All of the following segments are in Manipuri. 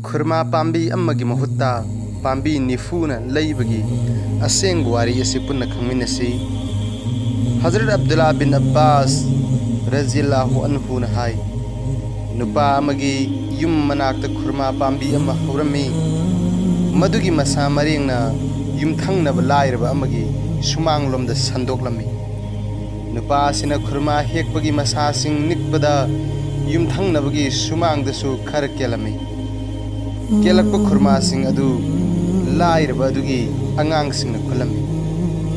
खुरमा पांबी अम्मगी महुत्ता पांबी निफूना लईबगी असेंग वारी असे पुन्ना खंगमिनसी हजरत अब्दुल्ला बिन अब्बास रज़ियल्लाहु अन्हु न हाय नुपा अमगी युम मनाक्ता खुरमा पांबी अम्मा हौरमी मदुगी मसा मरेंगना युमथंगनब लायरबा अमगी सुमांगलोमदा संदोकलमी नुपा सिना खुरमा हेकपगी मसासिंग निकपदा युमथंगनबगी सुमांगदसु खर केलमी केलकप खुरमासिंग अदु लायरबा अदुगी अंगांगसिंगना खुलमी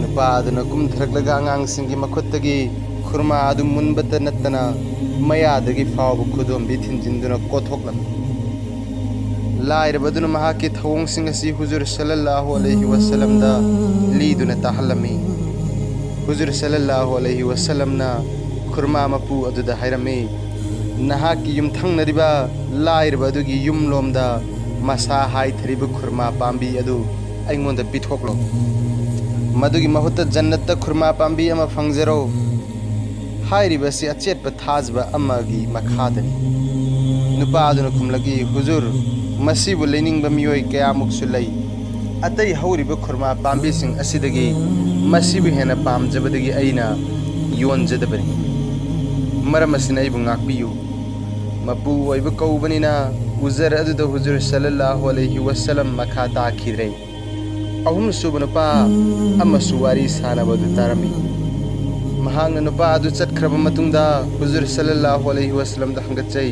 नुपा अदुना कुमथरकलगा अंगांगसिंगी मखुत्तगी खुरमा अदु मुनबत नत्तना मयादगी फावब खुदोमबी थिनजिंदुना कोथोकलमी लायरबा अदुना महाकी थवोंगसिंग असि हुजुर सल्लल्लाहु अलैहि वसल्लम दा लीदुना ताहल्लमी हुजुर सल्लल्लाहु अलैहि वसल्लम ना खुरमा मपू अदुदा हायरमी नहाकी युमथंगनरिबा लायरबा अदुगी युमलोमदा मसा हायथरिबा खुरमा पांबी अदु अइंगोंदा पिथोकलो मदुगी महुत्ता जन्नत खुरमा पांबी अमा फंगजरो हायरिबसी अचेतपा थाजबा अमागी मखादनी नुपा अदुना खुमलगी हुजुर मसीबु लेनिंगबा मियोय कयामुकसु लई अतई हौरिबा खुरमा पांबीसिंग असिदगी मसीबु हेना पामजबदगी अइना योनजदबनी मरम असिना अइबु ngaकपियु मपू ओइबा कौबनिना उजर अदुदा हुजुर सल्लल्लाहु अलैहि वसल्लम मखा ताखिरे अहुम सुबा नुपा अमसु वारी सानबदु तारमी महांगना नुपा अदु चटखरबा मतुंगदा हुजुर सल्लल्लाहु अलैहि वसल्लम दा हंगचै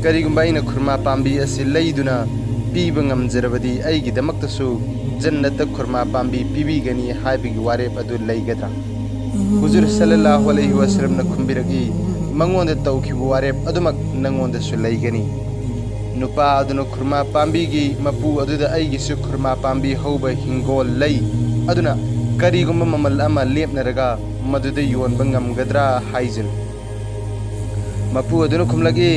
करिगुंबा अइना खुरमा पांबी असि लैदुना पीबा ngamजरबदी अइगिदमक्तसु जन्नत खुरमा पांबी पीबीगनी हाइबिगी वारेप अदु लैगद्रा हुजुर सल्लल्लाहु अलैहि वसल्लम न खुंबिरगी मंगोंद तौखिबु वारेप अदुमक नंगोंदसु लैगनी नुपा अदुना खुरमा पांबीगी मपू अदुदा अइगिसु खुरमा पांबी हौबा हिंगोल लै अदुना करिगुंबा ममल अमा लेपनरगा मदुदा योनबा ngamगद्रा हाइजन मपू अदुना खुमलगी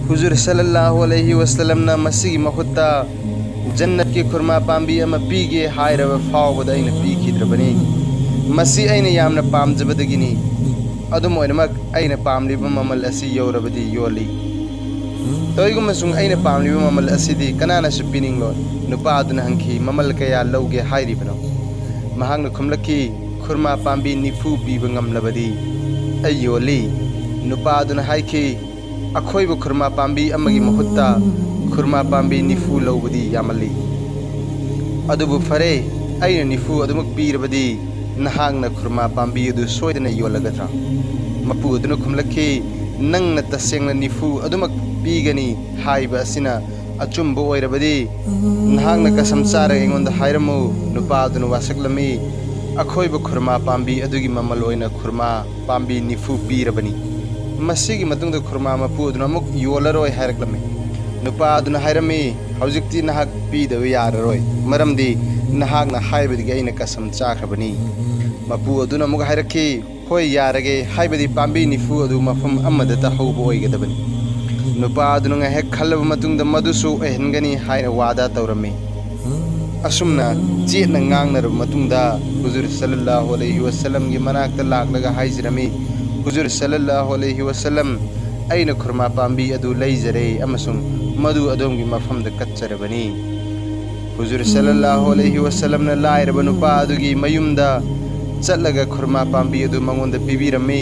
हुजुर सल्लल्लाहु अलैहि वसल्लम ना मसीगी महुत्ता जन्नत के खुरमा पांबी अमा पीगे हायरबा फावबदा अइना पीखिद्रबनी मसी अइना यामना पामजबदगिनी अदुम ओइनमक अइना पामलिबा ममल असि यौरबदी योली तोइगुमसुंग अइना पामलिबा ममल असिदी कनानासु पिनिंगलो नुपा अदुना हंखी ममल कया लौगे हायरिबनो महांगना खुमलकी खुरमा पांबी निफू पीबा ngamlabadi अइ योली नुपा अदुना हायखी अखोइबा खुरमा पांबी अमगी महुत्ता खुरमा पांबी निफू लौबदी यामली अदुबु फरे अइना निफू अदुमक पीरबदी नहांगना खुरमा पांबी अदु सोयदना योलगद्रा मपू अदुना खुमलखी नंगना तसेंगना निफू अदुमक पीगनी हाइबा असिना अचुंबा ओइरबदी नहांगना कसम चारा एंगोंदा हायरमु नुपा अदुना वासकलमी अखोइबा खुरमा पांबी अदुगी ममल ओइना खुरमा पांबी निफू पीरबनी मसीगी मतुंगदा खुरमा मपू अदुना अमुक योलरोय हायरकलमी नुपा अदुना हायरमी हौजिक्ति नहाक पीदबा याररोय मरमदी नहाकना हाइबदगी अइना कसम चाख्रबनी मपू अदुना अमुक हायरखी होय यारगे हाइबदी पांबी निफू अदु मफम अमदता हौबा ओइगदबनी नुपा अदुना ngahek खल्लबा मतुंगदा मदुसु एहनगनी हायना वादा तौरमी असुमना चेतना ngangnaraba matungda हुजुर सल्लल्लाहु अलैहि वसल्लम गी मनाक्ता लाक्लगा हाइजरमी हुजुर सल्लल्लाहु अलैहि वसल्लम अइना खुरमा पांबी अदु लैजरे अमसुंग मदु अदोमगी मफमदा कच्चरबनी हुजुर सल्लल्लाहु अलैहि वसल्लम न लायरबा नुपा अदुगी मयुमदा चलगा खुरमा पांबी अदु मंगोंदा पीबीरमी